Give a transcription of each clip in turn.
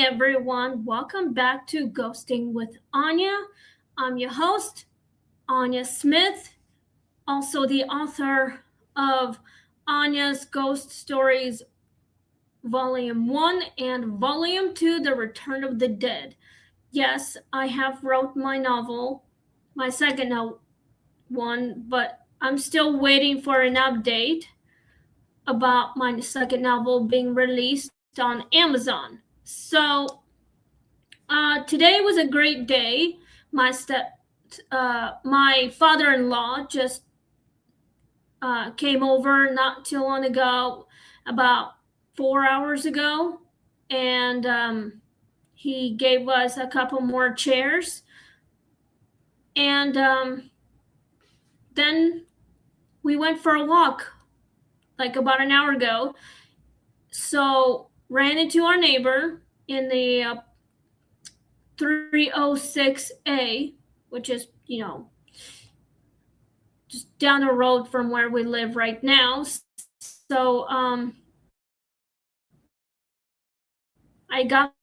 everyone. Welcome back to Ghosting with Anya. I'm your host, Anya Smith, also the author of Anya's Ghost Stories Volume 1 and Volume 2, The Return of the Dead. Yes, I have wrote my novel, my second one, but I'm still waiting for an update about my second novel being released on Amazon. So today was a great day. My father-in-law just came over not too long ago, about 4 hours ago, and he gave us a couple more chairs, and then we went for a walk like about an hour ago. So ran into our neighbor in the 306A, which is, just down the road from where we live right now. So I got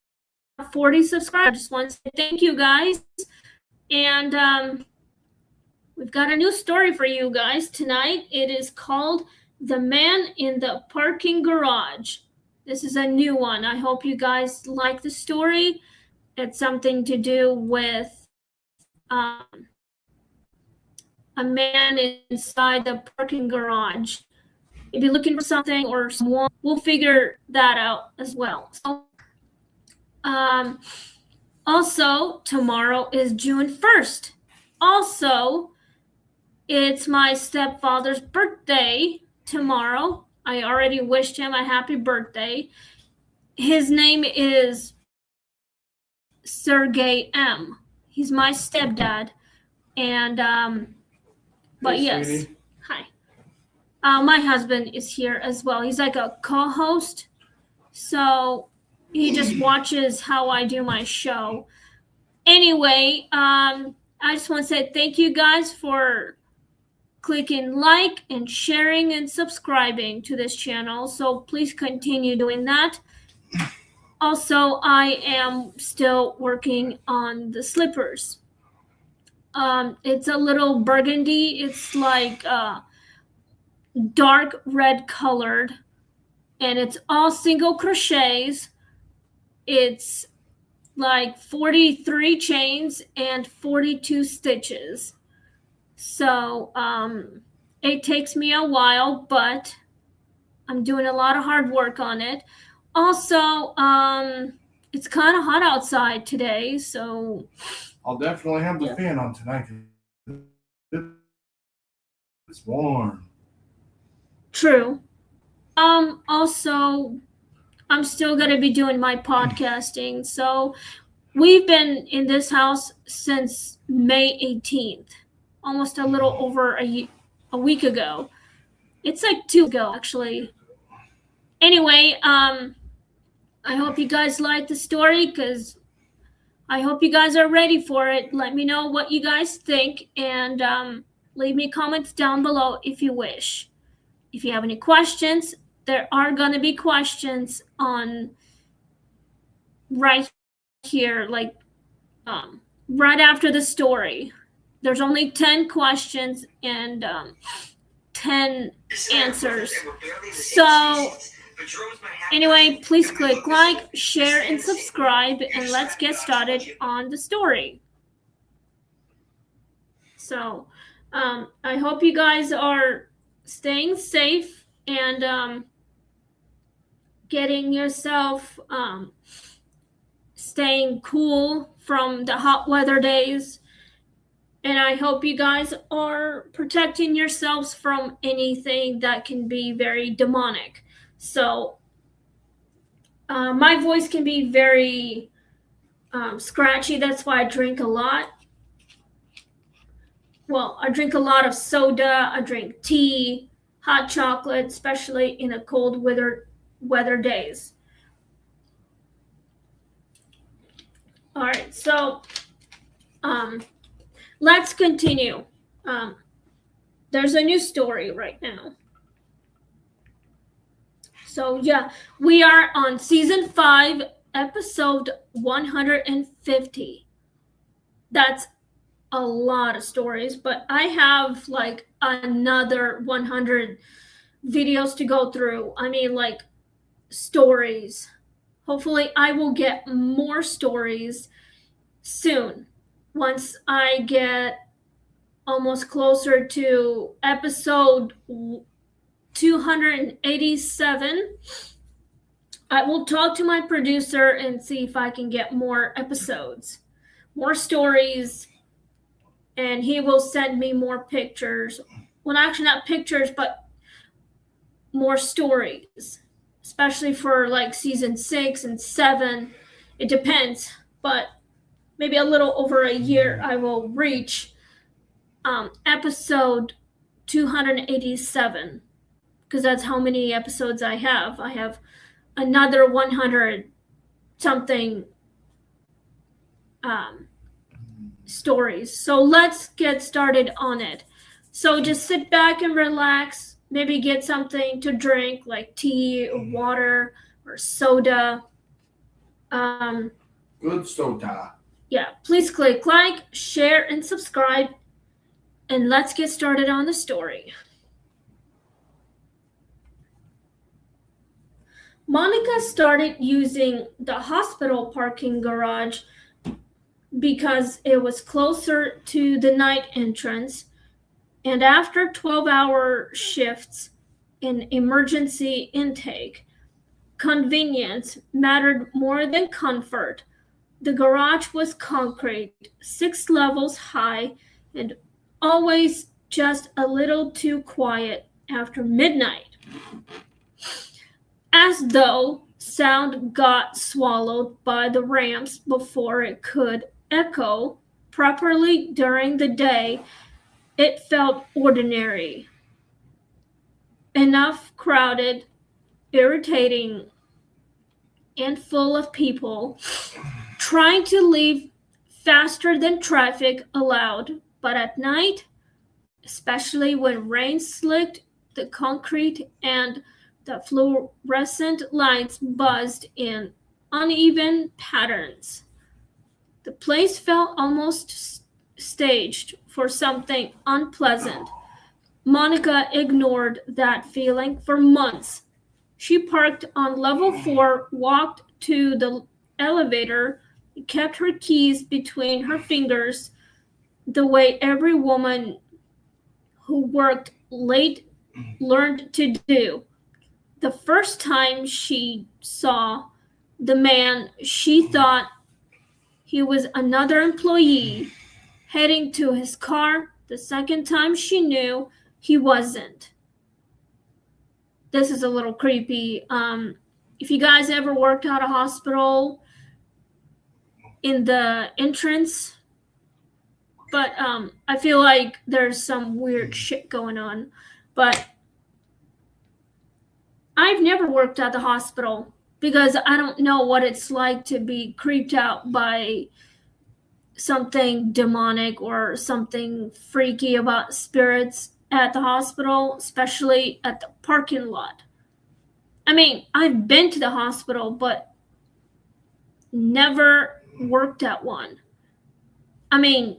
40 subscribers. I just want to say thank you guys. And we've got a new story for you guys tonight. It is called The Man in the Parking Garage. This is a new one. I hope you guys like the story. It's something to do with a man inside the parking garage. Maybe looking for something or someone. We'll figure that out as well. So, also, tomorrow is June 1st. Also, it's my stepfather's birthday tomorrow. I already wished him a happy birthday. His name is Sergey M. He's my stepdad. And, but hey, yes. Sweetie. Hi. My husband is here as well. He's like a co-host. So he just watches how I do my show. Anyway, I just want to say thank you guys for clicking like and sharing and subscribing to this channel. So please continue doing that. Also, I am still working on the slippers. It's a little burgundy. It's like dark red colored, and it's all single crochets. It's like 43 chains and 42 stitches. So it takes me a while, but I'm doing a lot of hard work on it. Also, it's kind of hot outside today, so I'll definitely have the fan on tonight. It's warm. True. Also, I'm still going to be doing my podcasting. So we've been in this house since May 18th, almost a little over a week ago. It's like 2 weeks ago, actually. Anyway, I hope you guys like the story, because I hope you guys are ready for it. Let me know what you guys think, and leave me comments down below if you wish. If you have any questions, there are going to be questions on right here, like right after the story. There's only 10 questions and 10 answers. So anyway, please click like, share, and subscribe, and let's get started on the story. So I hope you guys are staying safe and getting yourself staying cool from the hot weather days. And I hope you guys are protecting yourselves from anything that can be very demonic. So my voice can be very scratchy. That's why I drink a lot. Well, I drink a lot of soda. I drink tea, hot chocolate, especially in the cold weather days. All right, so let's continue. There's a new story right now. So yeah, we are on season 5, episode 150. That's a lot of stories, but I have like another 100 videos to go through. I mean, like stories. Hopefully, I will get more stories soon once I get almost closer to episode 287. I will talk to my producer and see if I can get more episodes, more stories, and he will send me more pictures. Well, actually, not pictures, but more stories, especially for like season 6 and 7. It depends, but maybe a little over a year, I will reach episode 287 because that's how many episodes I have. I have another 100 something stories. So let's get started on it. So just sit back and relax. Maybe get something to drink like tea or water or soda. Good soda. Yeah, please click like, share, and subscribe. And let's get started on the story. Monica started using the hospital parking garage because it was closer to the night entrance, and after 12-hour shifts in emergency intake, convenience mattered more than comfort. The garage was concrete, 6 levels high, and always just a little too quiet after midnight. As though sound got swallowed by the ramps before it could echo properly during the day, it felt ordinary. Enough crowded, irritating, and full of people trying to leave faster than traffic allowed, but at night, especially when rain slicked the concrete and the fluorescent lights buzzed in uneven patterns, the place felt almost staged for something unpleasant. Monica ignored that feeling for months. She parked on level 4, walked to the elevator, kept her keys between her fingers, the way every woman who worked late learned to do. The first time she saw the man, she thought he was another employee heading to his car. The second time she knew he wasn't. This is a little creepy. If you guys ever worked at a hospital, in the entrance, but I feel like there's some weird shit going on. But I've never worked at the hospital because I don't know what it's like to be creeped out by something demonic or something freaky about spirits at the hospital, especially at the parking lot. I mean, I've been to the hospital, but never worked at one. I mean,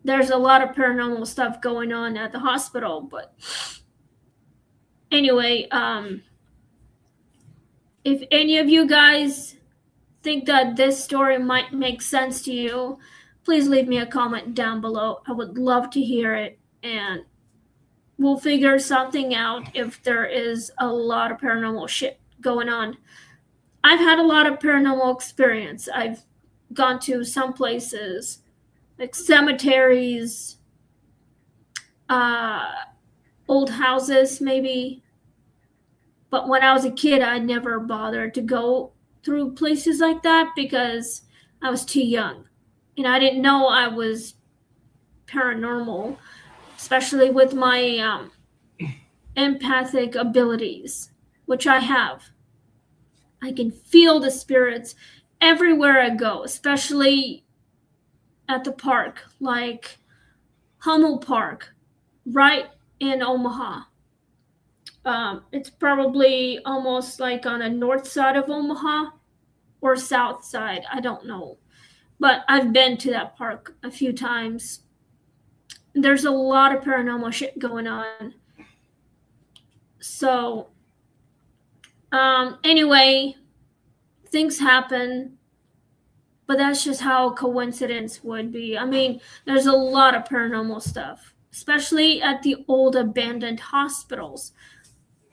there's a lot of paranormal stuff going on at the hospital, but anyway, if any of you guys think that this story might make sense to you, please leave me a comment down below. I would love to hear it, and we'll figure something out if there is a lot of paranormal shit going on. I've had a lot of paranormal experience. I've gone to some places, like cemeteries, old houses maybe. But when I was a kid, I never bothered to go through places like that because I was too young. And I didn't know I was paranormal, especially with my empathic abilities, which I have. I can feel the spirits everywhere I go, especially at the park, like Hummel Park, right in Omaha. It's probably almost like on the north side of Omaha. or south side. I don't know. But I've been to that park a few times. There's a lot of paranormal shit going on. So, anyway, things happen, but that's just how coincidence would be. I mean, there's a lot of paranormal stuff, especially at the old abandoned hospitals,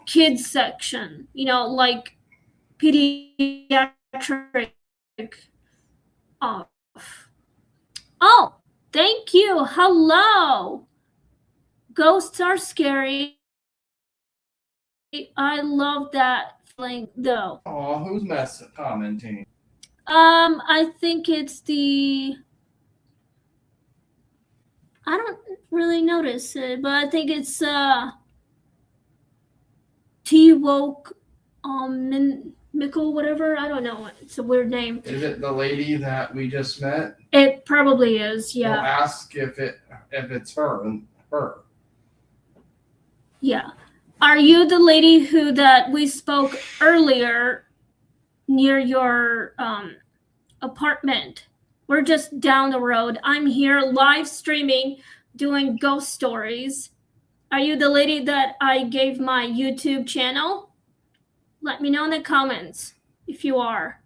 kids section, like pediatric. Off. Oh, thank you. Hello. Ghosts are scary. I love that feeling though. Oh, who's commenting? I think it's I don't really notice it, but I think it's T Woke Mickle, whatever. I don't know. It's a weird name. Is it the lady that we just met? It probably is, yeah. Well, ask if it's her. Yeah. Are you the lady that we spoke earlier near your apartment? We're just down the road. I'm here live streaming, doing ghost stories. Are you the lady that I gave my YouTube channel? Let me know in the comments if you are.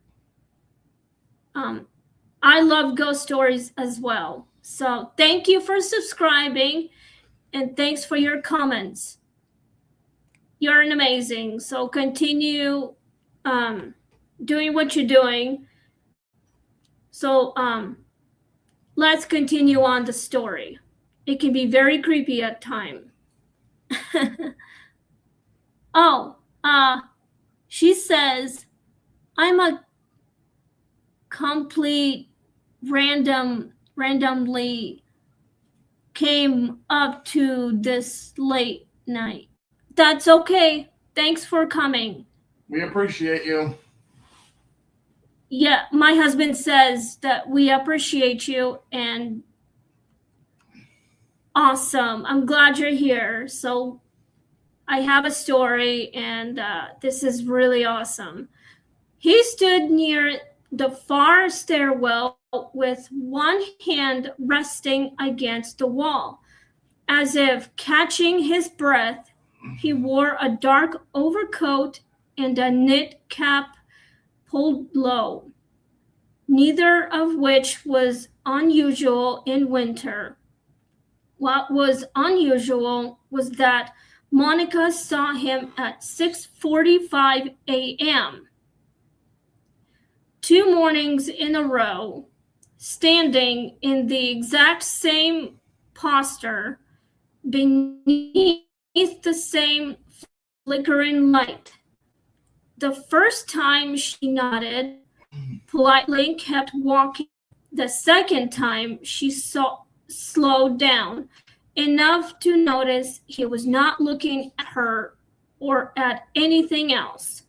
I love ghost stories as well. So thank you for subscribing and thanks for your comments. You're amazing. So continue doing what you're doing. So let's continue on the story. It can be very creepy at times. She says, I'm a complete randomly came up to this late night. That's okay. Thanks for coming. We appreciate you. Yeah, my husband says that we appreciate you and awesome. I'm glad you're here. So I have a story and this is really awesome. He stood near the far stairwell with one hand resting against the wall. As if catching his breath, he wore a dark overcoat and a knit cap pulled low, neither of which was unusual in winter. What was unusual was that Monica saw him at 6:45 a.m. 2 mornings in a row, standing in the exact same posture beneath the same flickering light. The first time she nodded politely and kept walking. The second time she slowed down enough to notice he was not looking at her or at anything else.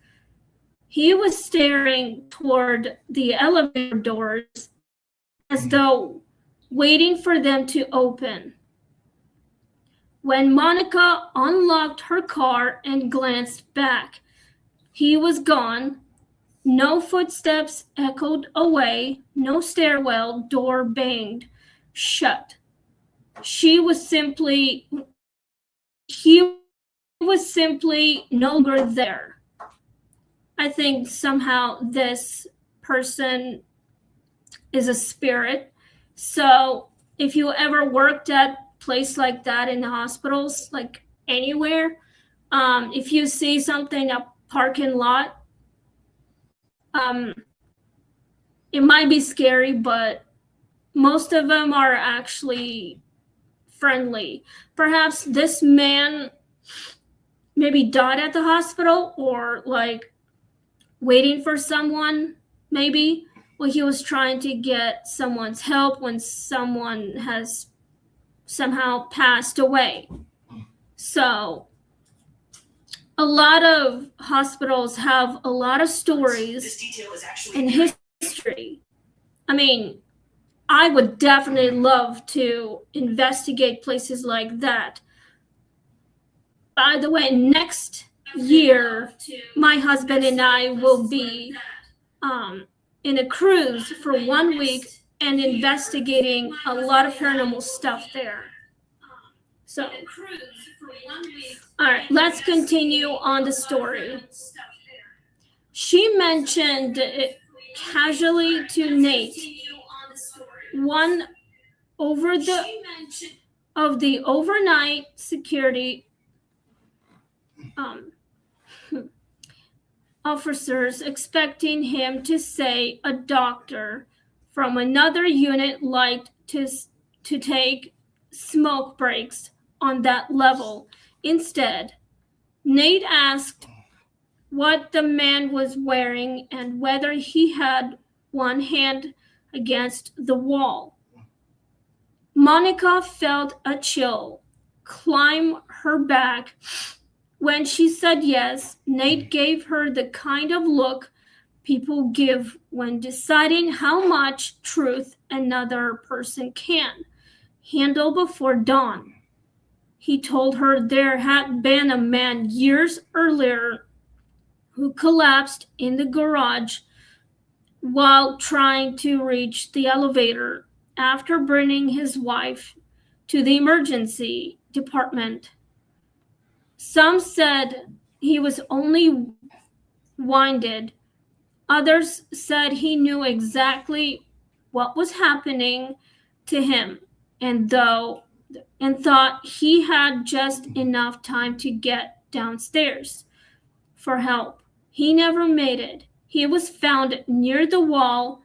He was staring toward the elevator doors as though waiting for them to open. When Monica unlocked her car and glanced back, he was gone. No footsteps echoed away, no stairwell door banged shut. He was simply no longer there. I think somehow this person is a spirit. So if you ever worked at a place like that in the hospitals, like anywhere, if you see something in a parking lot, it might be scary, but most of them are actually friendly. Perhaps this man maybe died at the hospital or like waiting for someone, maybe. Well, he was trying to get someone's help when someone has somehow passed away. So a lot of hospitals have a lot of stories and history. I mean, I would definitely love to investigate places like that. By the way, next year, my husband and I will be in a cruise for 1 week and investigating a lot of paranormal stuff there. So, all right, let's continue on the story. She mentioned it casually to Nate one of the overnight security officers, expecting him to say a doctor from another unit liked to take smoke breaks on that level. Instead, Nate asked what the man was wearing and whether he had one hand against the wall. Monica felt a chill climb her back. When she said yes, Nate gave her the kind of look people give when deciding how much truth another person can handle before dawn. He told her there had been a man years earlier who collapsed in the garage while trying to reach the elevator after bringing his wife to the emergency department. Some said he was only winded. Others said he knew exactly what was happening to him and thought he had just enough time to get downstairs for help. He never made it. He was found near the wall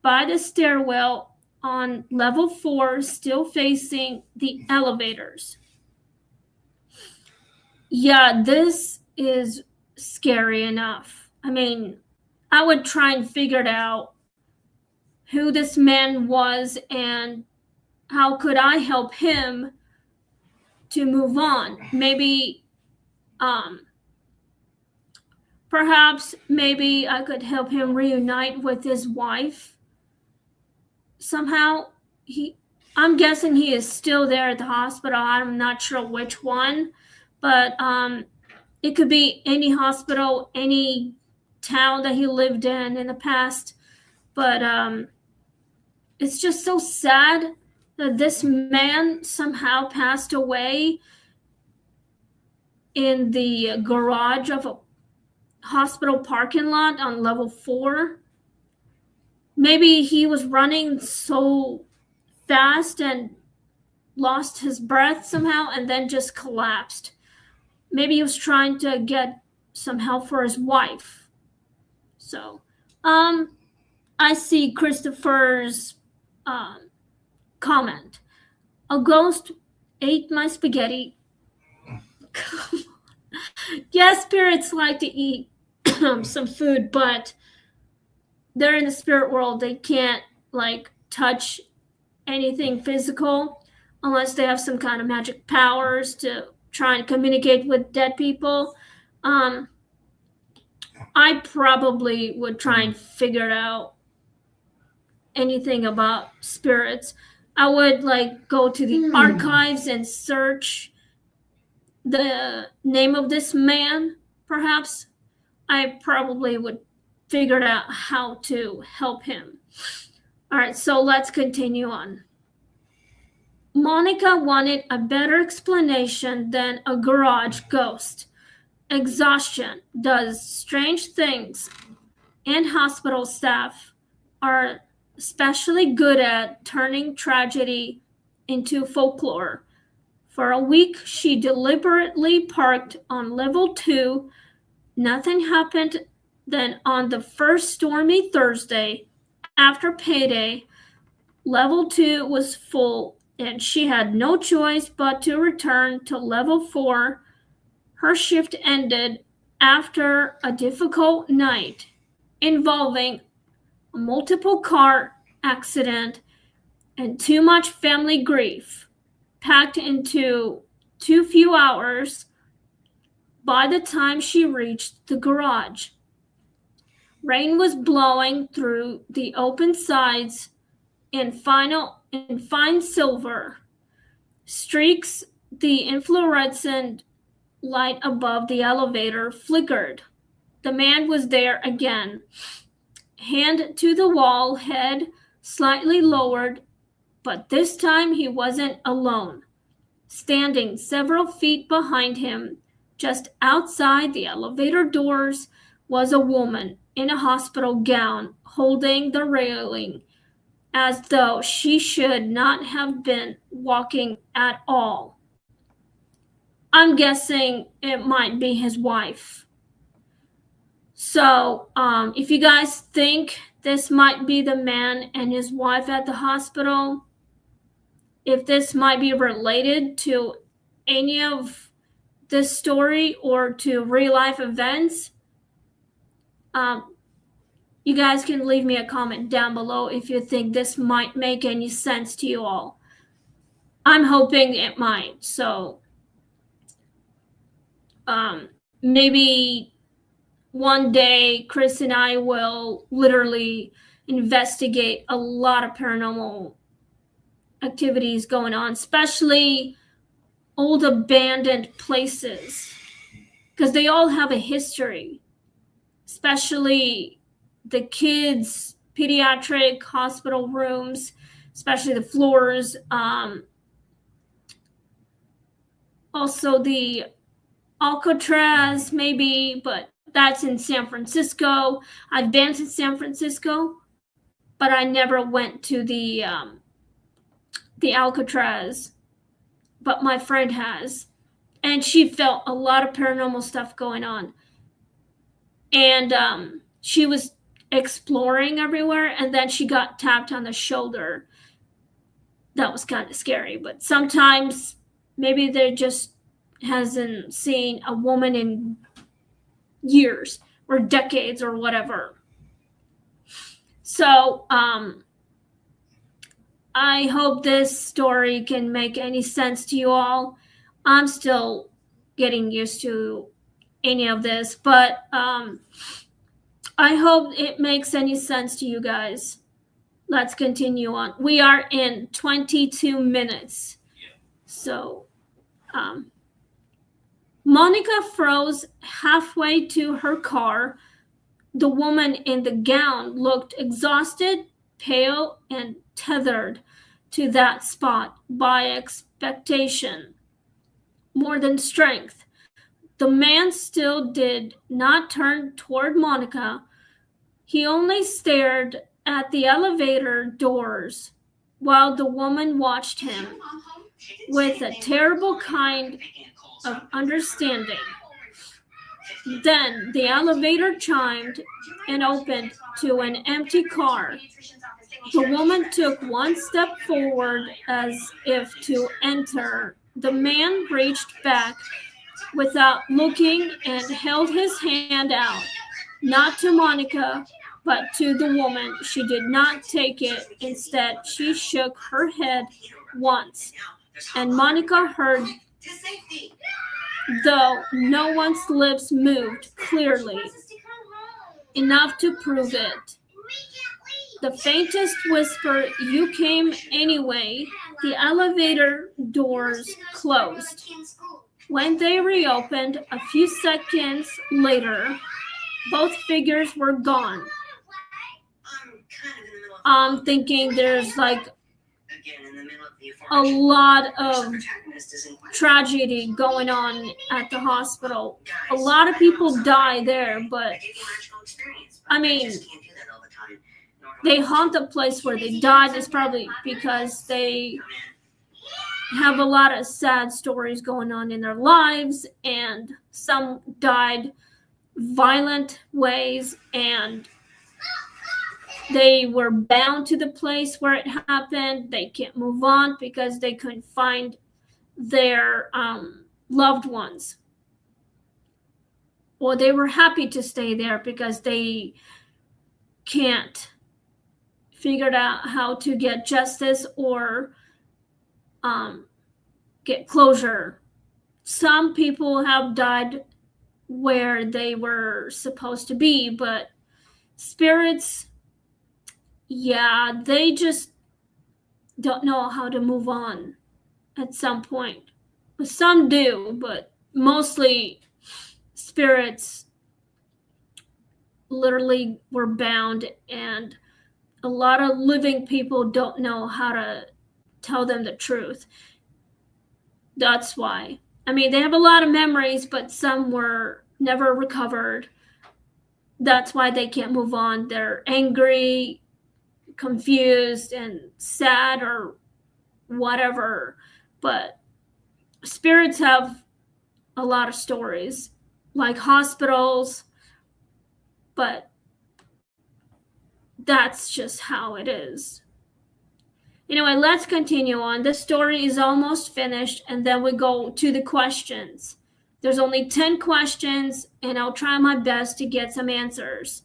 by the stairwell on level 4, still facing the elevators. Yeah, this is scary enough. I mean, I would try and figure out who this man was and how could I help him to move on. Maybe perhaps maybe I could help him reunite with his wife somehow. I'm guessing he is still there at the hospital. I'm not sure which one, but it could be any hospital, any town that he lived in the past. But it's just so sad that this man somehow passed away in the garage of a hospital parking lot on level 4. Maybe he was running so fast and lost his breath somehow and then just collapsed. Maybe he was trying to get some help for his wife. So, I see Christopher's comment. A ghost ate my spaghetti. Yes, spirits like to eat some food, but they're in the spirit world. They can't touch anything physical unless they have some kind of magic powers to try and communicate with dead people. I probably would try and figure out anything about spirits. I would go to the archives and search the name of this man. Perhaps I probably would figure out how to help him. All right, so let's continue on. Monica wanted a better explanation than a garage ghost. Exhaustion does strange things, and hospital staff are especially good at turning tragedy into folklore. For a week, she deliberately parked on level 2. Nothing happened. Then on the first stormy Thursday after payday, level 2 was full and she had no choice but to return to level 4. Her shift ended after a difficult night involving a multiple car accident and too much family grief packed into too few hours. By the time she reached the garage, rain was blowing through the open sides in fine silver streaks. The inflorescent light above the elevator flickered. The man was there again, hand to the wall, head slightly lowered, but this time he wasn't alone. Standing several feet behind him, just outside the elevator doors, was a woman in a hospital gown holding the railing as though she should not have been walking at all. I'm guessing it might be his wife. So, if you guys think this might be the man and his wife at the hospital, if this might be related to any of this story or to real life events, you guys can leave me a comment down below if you think this might make any sense to you all. I'm hoping it might. So maybe one day Chris and I will literally investigate a lot of paranormal activities going on, especially old abandoned places, because they all have a history, especially the kids' pediatric hospital rooms, especially the floors. Also the Alcatraz, maybe, but that's in San Francisco. I've been to San Francisco, but I never went to the Alcatraz. But my friend has, and she felt a lot of paranormal stuff going on. And she was exploring everywhere, and then she got tapped on the shoulder. That was kind of scary, but sometimes maybe they just hasn't seen a woman in years or decades or whatever. So I hope this story can make any sense to you all. I'm still getting used to any of this, but I hope it makes any sense to you guys. Let's continue on. We are in 22 minutes. So Monica froze halfway to her car. The woman in the gown looked exhausted, pale, and tethered to that spot by expectation more than strength. The man still did not turn toward Monica. He only stared at the elevator doors while the woman watched him with a terrible kind of understanding. Then the elevator chimed and opened to an empty car. The woman took one step forward as if to enter. The man reached back without looking and held his hand out, not to Monica, but to the woman. She did not take it. Instead, she shook her head once, and Monica heard, though no one's lips moved clearly enough to prove it, the faintest whisper, "You came anyway." The elevator doors closed. When they reopened a few seconds later, both figures were gone. I'm thinking there's like a lot of tragedy going on at the hospital. A lot of people die there, but I mean, they haunt the place where they died. It's probably because they have a lot of sad stories going on in their lives, and some died violent ways, and they were bound to the place where it happened. They can't move on because they couldn't find their loved ones. Or they were happy to stay there because they can't figure out how to get justice or get closure. Some people have died where they were supposed to be, but spirits, yeah, they just don't know how to move on at some point. But some do, but mostly spirits literally were bound, and a lot of living people don't know how to tell them the truth. That's why. I mean, they have a lot of memories, but some were never recovered. That's why they can't move on. They're angry, confused, and sad, or whatever. But spirits have a lot of stories, like hospitals, but that's just how it is. Anyway, let's continue on. The story is almost finished, and then we go to the questions. There's only 10 questions, and I'll try my best to get some answers.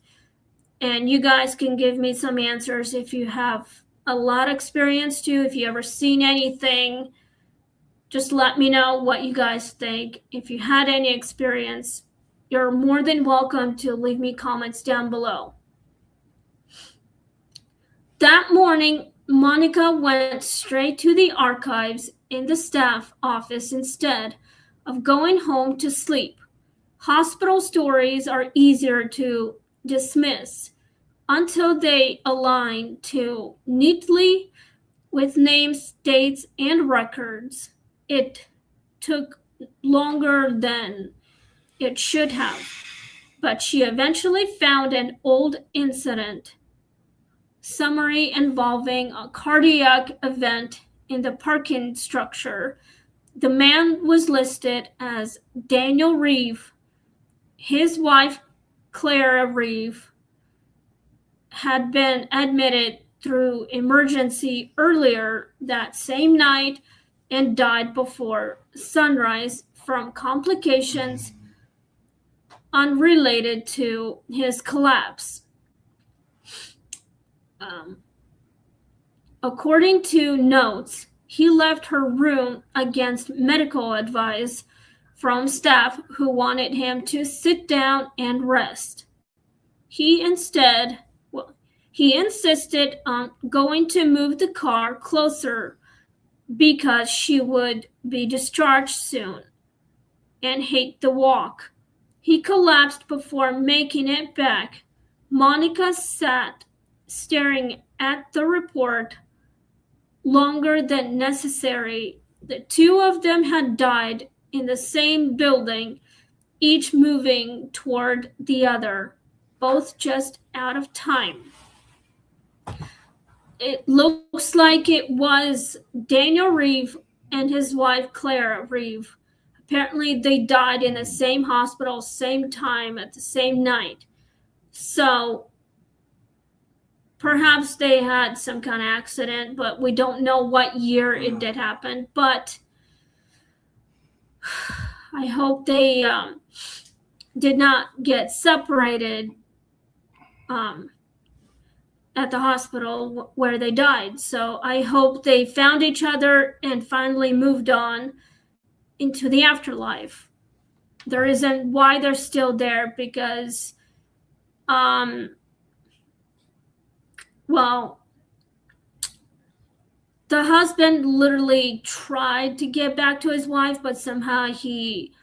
And you guys can give me some answers if you have a lot of experience too. If you ever seen anything, just let me know what you guys think. If you had any experience, you're more than welcome to leave me comments down below. That morning, Monica went straight to the archives in the staff office instead of going home to sleep. Hospital stories are easier to dismiss until they align too neatly with names, dates, and records. It took longer than it should have, but she eventually found an old incident summary involving a cardiac event in the parking structure. The man was listed as Daniel Reeve. His wife, Clara Reeve, had been admitted through emergency earlier that same night and died before sunrise from complications unrelated to his collapse. According to notes, he left her room against medical advice from staff who wanted him to sit down and rest. He insisted on going to move the car closer because she would be discharged soon and hate the walk. He collapsed before making it back. Monica sat staring at the report longer than necessary. The two of them had died in the same building, each moving toward the other, both just out of time. It looks like it was Daniel Reeve and his wife Clara Reeve. Apparently they died in the same hospital, same time, at the same night. So perhaps they had some kind of accident, but we don't know what year it did happen. But I hope they did not get separated at the hospital where they died. So I hope they found each other and finally moved on into the afterlife. The reason why they're still there because well, the husband literally tried to get back to his wife, but somehow he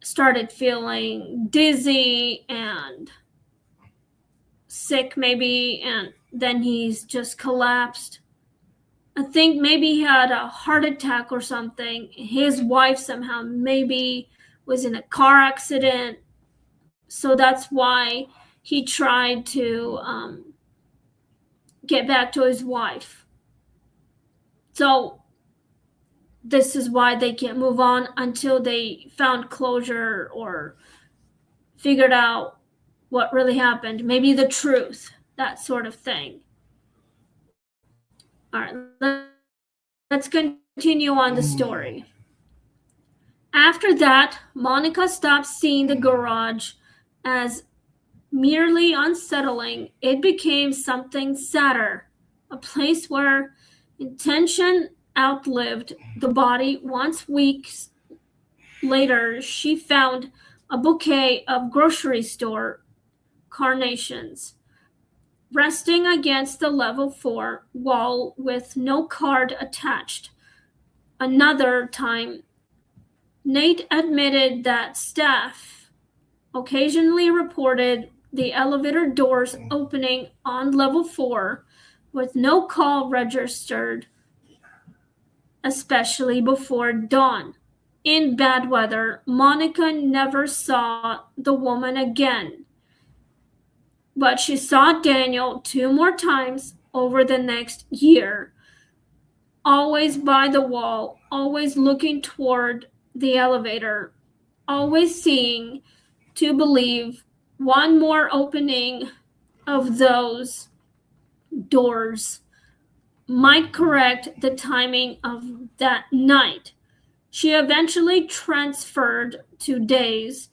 started feeling dizzy and sick maybe, and then he's just collapsed. I think maybe he had a heart attack or something. His wife somehow maybe was in a car accident, so that's why he tried to get back to his wife. So this is why they can't move on until they found closure or figured out what really happened, maybe the truth, that sort of thing. All right, let's continue on the story. After that, Monica stopped seeing the garage as merely unsettling. It became something sadder, a place where intention outlived the body. Once, weeks later, she found a bouquet of grocery store carnations resting against the level 4 wall with no card attached. Another time, Nate admitted that staff occasionally reported the elevator doors opening on level 4 with no call registered, especially before dawn. In bad weather, Monica never saw the woman again, but she saw Daniel 2 more times over the next year, always by the wall, always looking toward the elevator, always seeing to believe one more opening of those doors might correct the timing of that night. She eventually transferred to days,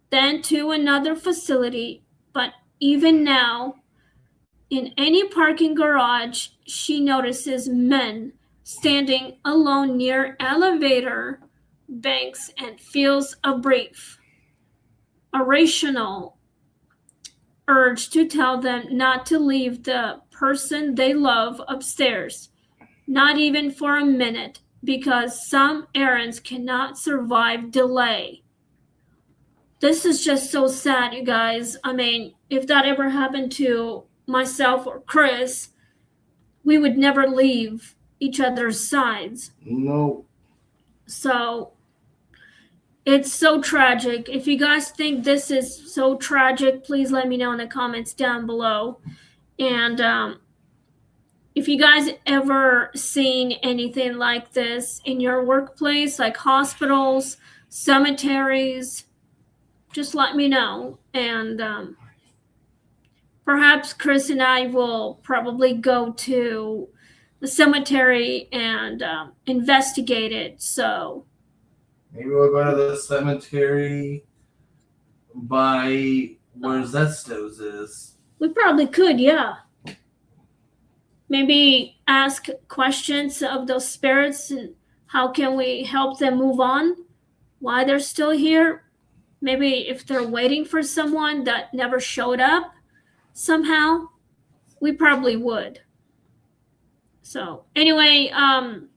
then to another facility, but even now, in any parking garage, she notices men standing alone near elevator banks and feels a brief, irrational urge to tell them not to leave the person they love upstairs, not even for a minute, because some errands cannot survive delay. This is just so sad, you guys. I mean, if that ever happened to myself or Chris, we would never leave each other's sides. No. So it's so tragic. If you guys think this is so tragic, please let me know in the comments down below. And if you guys ever seen anything like this in your workplace, like hospitals, cemeteries, just let me know. And perhaps Chris and I will probably go to the cemetery and investigate it. So maybe we'll go to the cemetery by where Zestos is. we probably could, yeah. Maybe ask questions of those spirits and how can we help them move on, why they're still here. Maybe if they're waiting for someone that never showed up somehow, we probably would. So anyway, and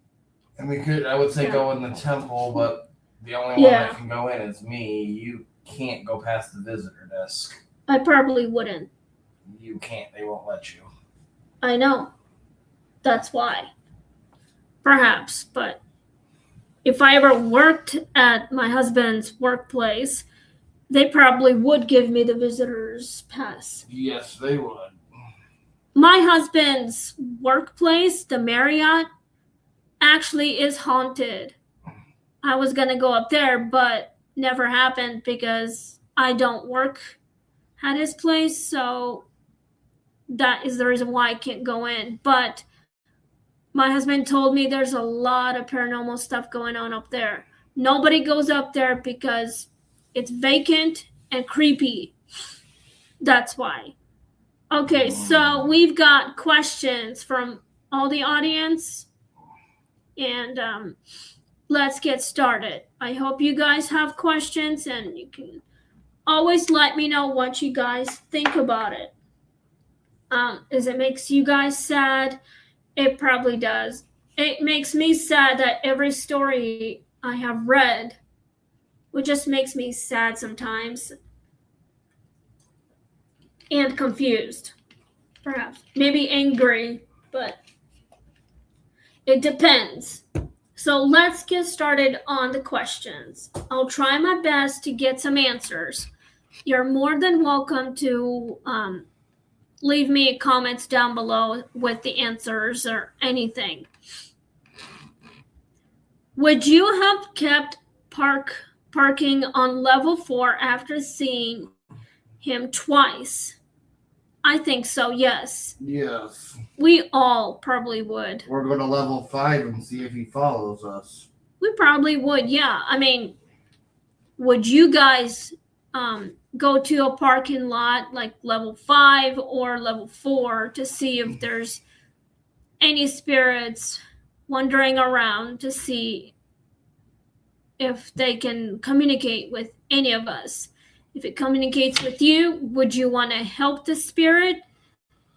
we could, I would say, go in the temple, but the only one that can go in is me. You can't go past the visitor desk. I probably wouldn't. You can't. They won't let you. I know. That's why. Perhaps, but if I ever worked at my husband's workplace, they probably would give me the visitor's pass. Yes, they would. My husband's workplace, the Marriott, actually is haunted. I was going to go up there, but never happened because I don't work at his place, so that is the reason why I can't go in. But my husband told me there's a lot of paranormal stuff going on up there. Nobody goes up there because it's vacant and creepy. That's why. Okay, so we've got questions from all the audience, and let's get started. I hope you guys have questions, and you can always let me know what you guys think about it. As it makes you guys sad, it probably does. It makes me sad that every story I have read, which just makes me sad sometimes, and confused, perhaps. Maybe angry, but it depends. So let's get started on the questions. I'll try my best to get some answers. You're more than welcome to leave me comments down below with the answers or anything. Would you have kept parking on level 4 after seeing him twice? I think so, yes. Yes. We all probably would. Or go to level 5 and see if he follows us. We probably would, yeah. I mean, would you guys go to a parking lot like level 5 or level 4 to see if there's any spirits wandering around to see if they can communicate with any of us? If it communicates with you, would you want to help the spirit?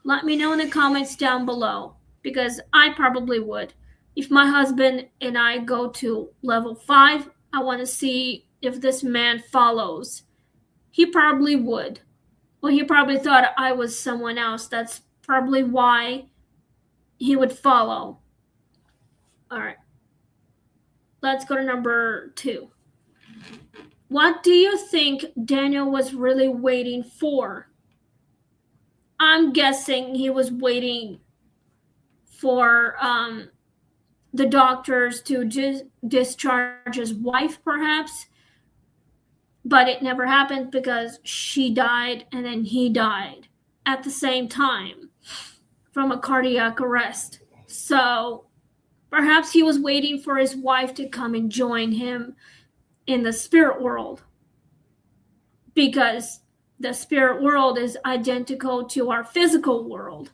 Let me know in the comments down below, because I probably would. If my husband and I go to level 5, I want to see if this man follows. He probably would. Well, he probably thought I was someone else. That's probably why he would follow. All right. Let's go to number 2. What do you think Daniel was really waiting for? I'm guessing he was waiting for the doctors to discharge his wife, perhaps. But it never happened because she died and then he died at the same time from a cardiac arrest. So perhaps he was waiting for his wife to come and join him in the spirit world, because the spirit world is identical to our physical world.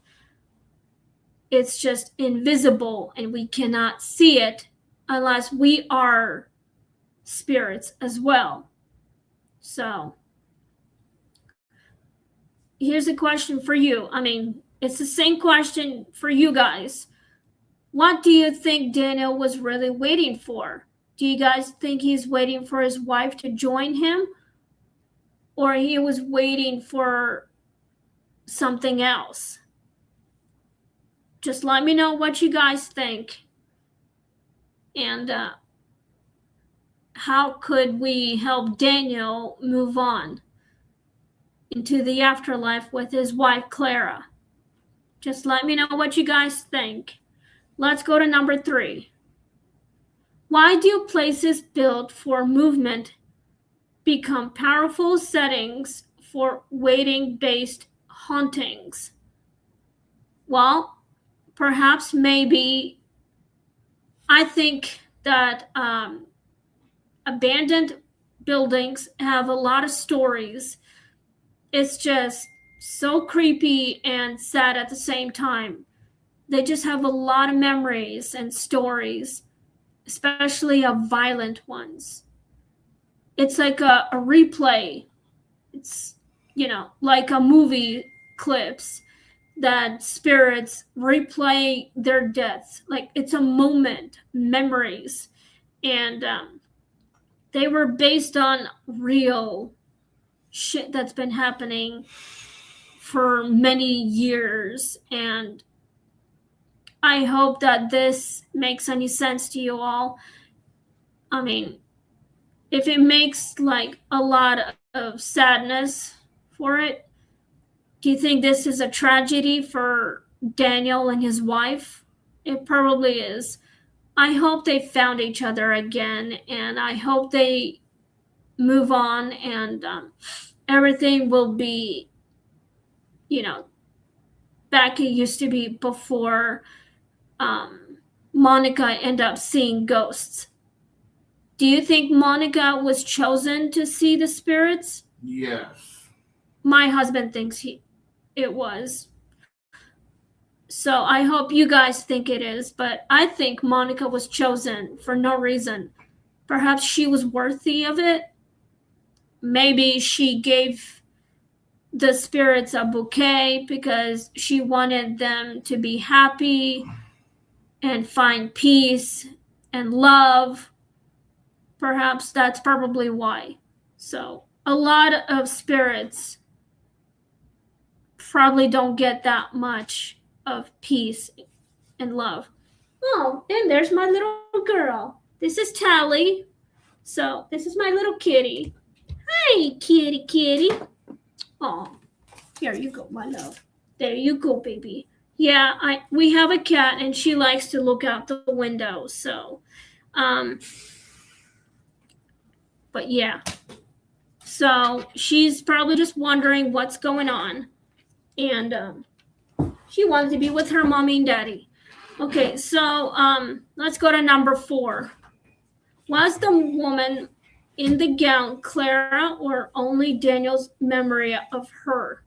It's just invisible and we cannot see it unless we are spirits as well. So here's a question for you. I mean, it's the same question for you guys. What do you think Daniel was really waiting for? Do you guys think he's waiting for his wife to join him? Or he was waiting for something else? Just let me know what you guys think. And how could we help Daniel move on into the afterlife with his wife, Clara? Just let me know what you guys think. Let's go to number 3. Why do places built for movement become powerful settings for waiting-based hauntings? Well, perhaps maybe I think that abandoned buildings have a lot of stories. It's just so creepy and sad at the same time. They just have a lot of memories and stories, especially of violent ones. It's like a replay. It's, like a movie clips that spirits replay their deaths. Like it's a moment, memories. And they were based on real shit that's been happening for many years. And I hope that this makes any sense to you all. I mean, if it makes like a lot of sadness for it, do you think this is a tragedy for Daniel and his wife? It probably is. I hope they found each other again, and I hope they move on, and everything will be, back it used to be before Monica ended up seeing ghosts. Do you think Monica was chosen to see the spirits? Yes. My husband thinks it was. So I hope you guys think it is, but I think Monica was chosen for no reason. Perhaps she was worthy of it. Maybe she gave the spirits a bouquet because she wanted them to be happy and find peace and love. Perhaps that's probably why. So a lot of spirits probably don't get that much of peace and love. Oh, and there's my little girl. This is Tally. So this is my little kitty. Hi, kitty. Oh, here you go, my love. There you go, baby. Yeah, we have a cat and she likes to look out the window. So, but yeah. So she's probably just wondering what's going on. And she wants to be with her mommy and daddy. Okay, so let's go to number 4. Was the woman in the gown Clara or only Daniel's memory of her?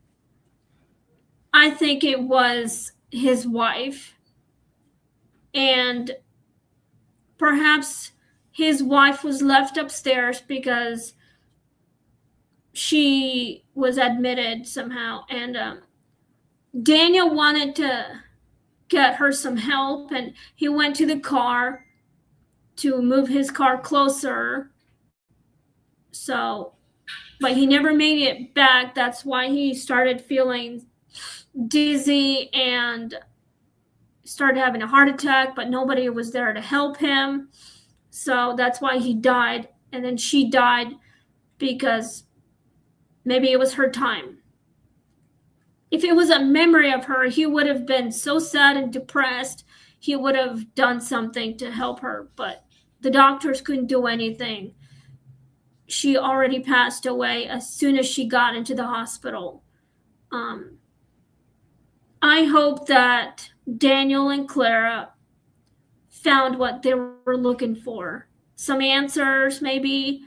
I think it was his wife. And perhaps his wife was left upstairs because she was admitted somehow. And Daniel wanted to get her some help, and he went to the car to move his car closer. So but he never made it back. That's why he started feeling dizzy and started having a heart attack, but nobody was there to help him. So that's why he died. And then she died because maybe it was her time. If it was a memory of her, he would have been so sad and depressed. He would have done something to help her, but the doctors couldn't do anything. She already passed away as soon as she got into the hospital. I hope that Daniel and Clara found what they were looking for. Some answers, maybe,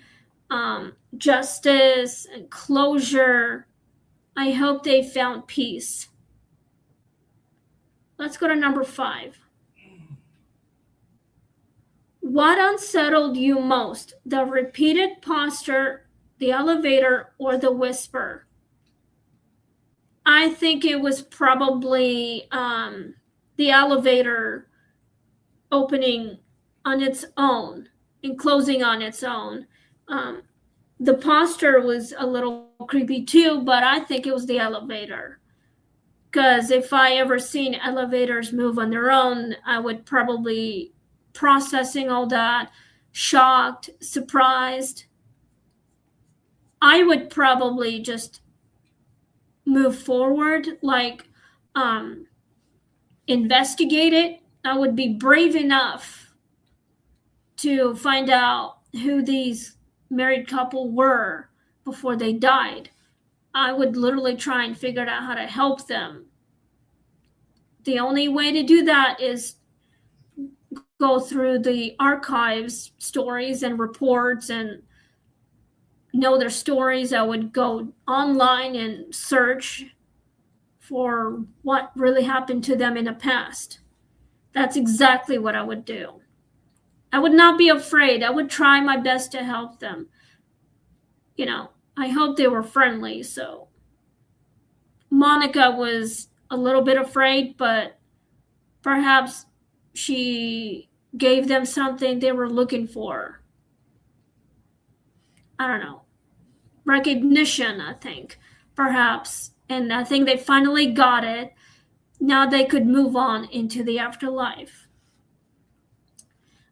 justice and closure. I hope they found peace. Let's go to number 5. What unsettled you most? The repeated posture, the elevator, or the whisper? I think it was probably the elevator opening on its own and closing on its own. The posture was a little creepy too, but I think it was the elevator. Because if I ever seen elevators move on their own, I would probably processing all that, shocked, surprised. I would probably just move forward, like investigate it. I would be brave enough to find out who these married couple were before they died. I would literally try and figure out how to help them. The only way to do that is go through the archives, stories and reports, and know their stories. I would go online and search for what really happened to them in the past. That's exactly what I would do. I would not be afraid. I would try my best to help them. You know, I hope they were friendly. So Monica was a little bit afraid, but perhaps she gave them something they were looking for. I don't know. Recognition, I think, perhaps. And I think they finally got it. Now they could move on into the afterlife.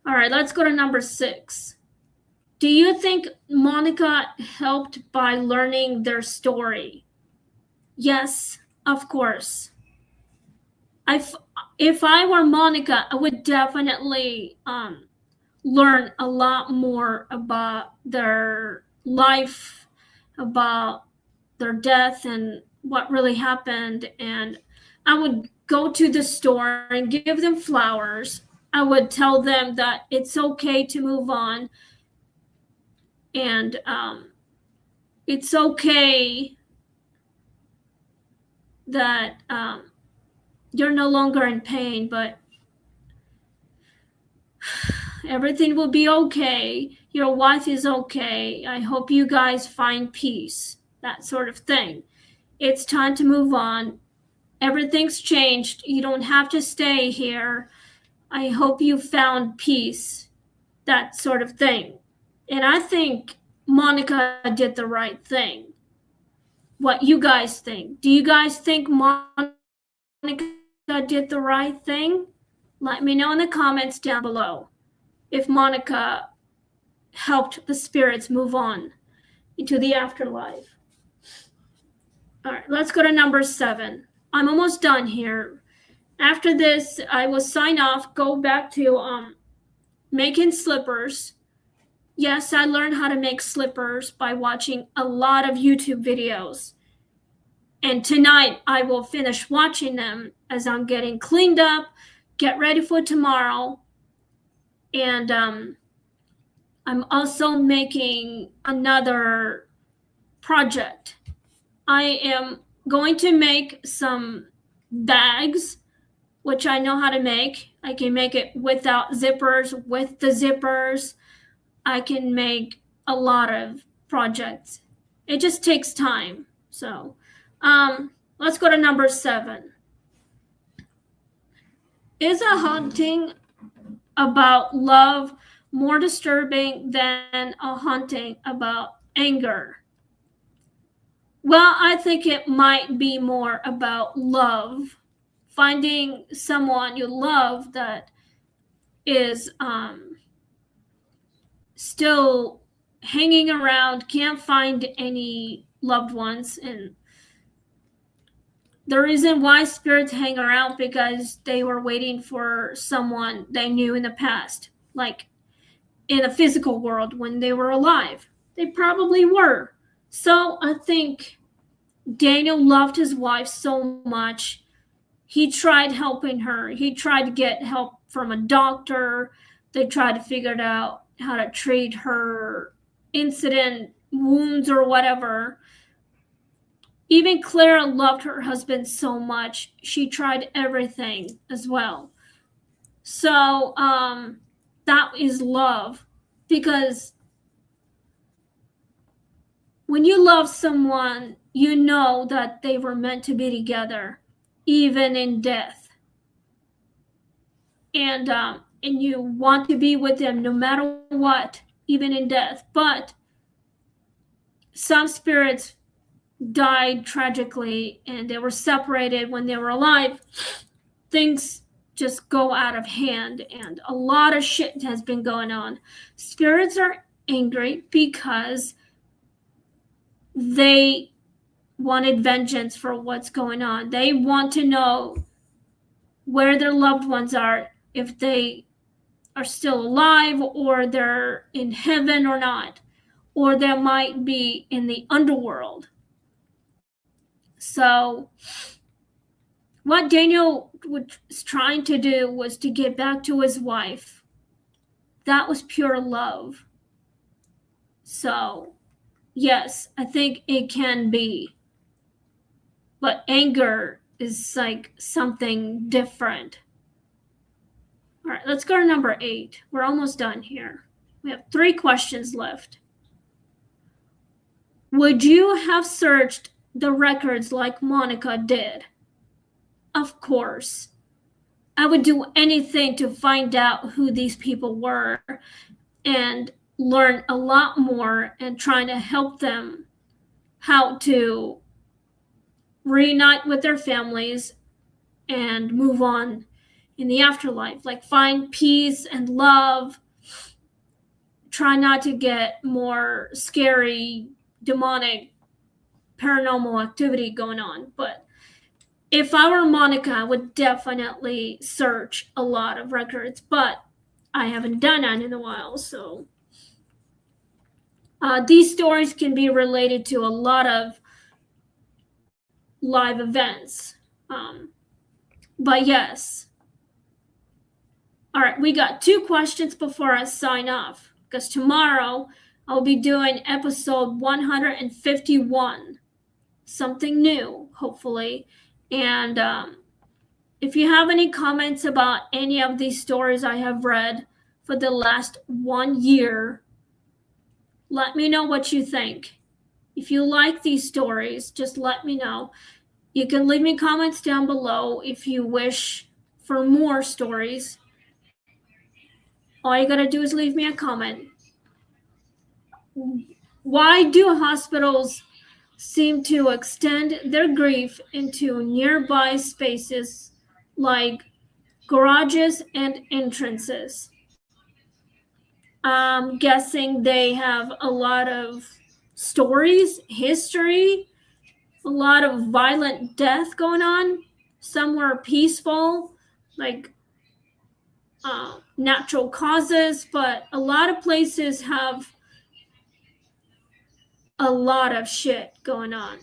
All right, let's go to number 6. Do you think Monica helped by learning their story? Yes, of course. If I were Monica, I would definitely learn a lot more about their life, about their death and what really happened. And I would go to the store and give them flowers. I would tell them that it's okay to move on. And it's okay that you're no longer in pain, but everything will be okay. Your wife is okay. I hope you guys find peace, that sort of thing. It's time to move on. Everything's changed. You don't have to stay here. I hope you found peace, that sort of thing. And I think Monica did the right thing. What you guys think? Do you guys think Monica did the right thing? Let me know in the comments down below if Monica helped the spirits move on into the afterlife. All right, let's go to number 7. I'm almost done here. After this, I will sign off, go back to making slippers. Yes, I learned how to make slippers by watching a lot of YouTube videos. And tonight I will finish watching them as I'm getting cleaned up, get ready for tomorrow. And I'm also making another project. I am going to make some bags, which I know how to make. I can make it without zippers, with the zippers. I can make a lot of projects. It just takes time. So let's go to number 7. Is a haunting about love more disturbing than a haunting about anger? Well, I think it might be more about love. Finding someone you love that is still hanging around, can't find any loved ones. And the reason why spirits hang around because they were waiting for someone they knew in the past, like in a physical world when they were alive. They probably were. So I think Daniel loved his wife so much. He tried helping her. He tried to get help from a doctor. They tried to figure out how to treat her incident wounds or whatever. Even Clara loved her husband so much. She tried everything as well. So that is love, because when you love someone, you know that they were meant to be together, even in death. And you want to be with them no matter what, even in death. But some spirits died tragically and they were separated when they were alive. Things just go out of hand and a lot of shit has been going on. Spirits are angry because they wanted vengeance for what's going on. They want to know where their loved ones are, if they are still alive or they're in heaven or not, or they might be in the underworld. So what Daniel was trying to do was to get back to his wife. That was pure love. So yes, I think it can be. But anger is like something different. All right, let's go to number 8. We're almost done here. We have 3 questions left. Would you have searched the records like Monica did? Of course. I would do anything to find out who these people were and learn a lot more and trying to help them how to reunite with their families and move on in the afterlife, like find peace and love. Try not to get more scary, demonic, paranormal activity going on. But if I were Monica, I would definitely search a lot of records, but I haven't done that in a while. So these stories can be related to a lot of live events. But yes. All right, we got 2 questions before I sign off, because tomorrow I'll be doing episode 151, something new, hopefully. And if you have any comments about any of these stories I have read for the last 1 year, let me know what you think. If you like these stories, just let me know. You can leave me comments down below if you wish for more stories. All you gotta do is leave me a comment. Why do hospitals seem to extend their grief into nearby spaces like garages and entrances? I'm guessing they have a lot of stories, history, a lot of violent death going on. Some were peaceful, like natural causes, but a lot of places have a lot of shit going on.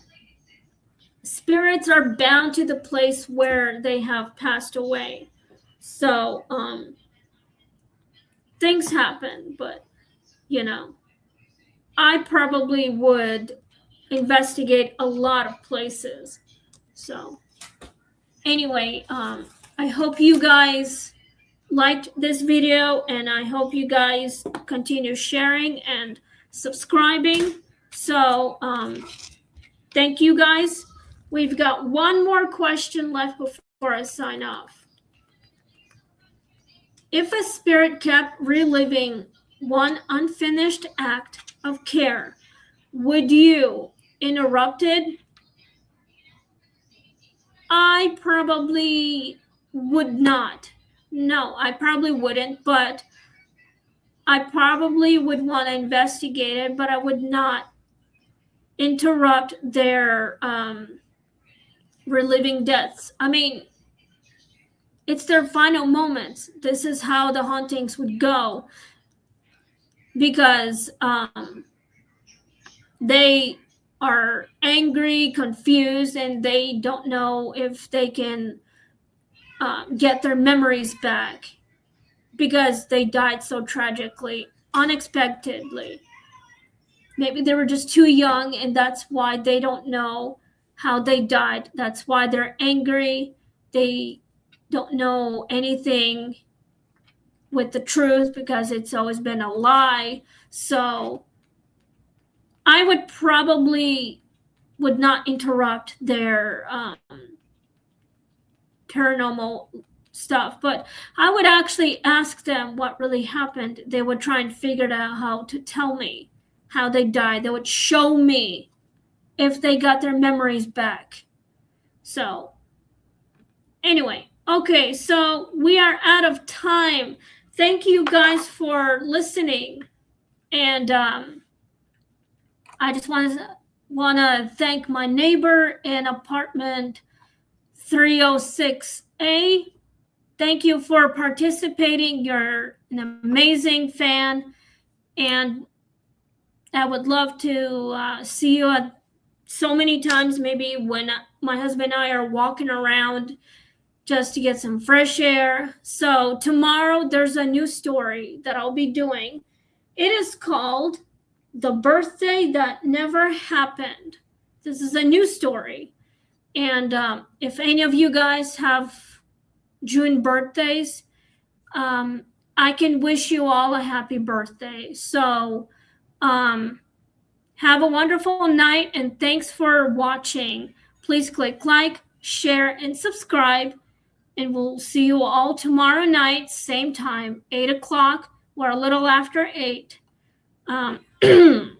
Spirits are bound to the place where they have passed away. So things happen, but I probably would investigate a lot of places. So anyway, I hope you guys liked this video, and I hope you guys continue sharing and subscribing. So thank you guys. We've got 1 more question left before I sign off. If a spirit kept reliving one unfinished act of care, would you interrupted, I probably would not. No, I probably wouldn't, but I probably would want to investigate it, but I would not interrupt their reliving deaths. I mean, it's their final moments. This is how the hauntings would go, because they are angry, confused, and they don't know if they can get their memories back because they died so tragically, unexpectedly. Maybe they were just too young, and that's why they don't know how they died. That's why they're angry. They don't know anything with the truth because it's always been a lie. So I would probably would not interrupt their paranormal stuff, but I would actually ask them what really happened. They would try and figure out how to tell me how they died. They would show me if they got their memories back. So anyway, okay, so we are out of time. Thank you guys for listening, and I just want to thank my neighbor in apartment 306A. Thank you for participating. You're an amazing fan, and I would love to see you at so many times, maybe when my husband and I are walking around just to get some fresh air. So tomorrow there's a new story that I'll be doing. It is called The Birthday That Never Happened. This is a new story. And if any of you guys have June birthdays, I can wish you all a happy birthday. So have a wonderful night, and thanks for watching. Please click like, share, and subscribe. And we'll see you all tomorrow night, same time, 8 o'clock or a little after 8.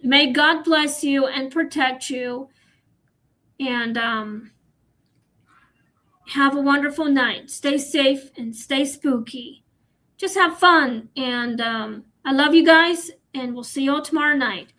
May God bless you and protect you. And have a wonderful night. Stay safe and stay spooky. Just have fun. And I love you guys, and we'll see you all tomorrow night.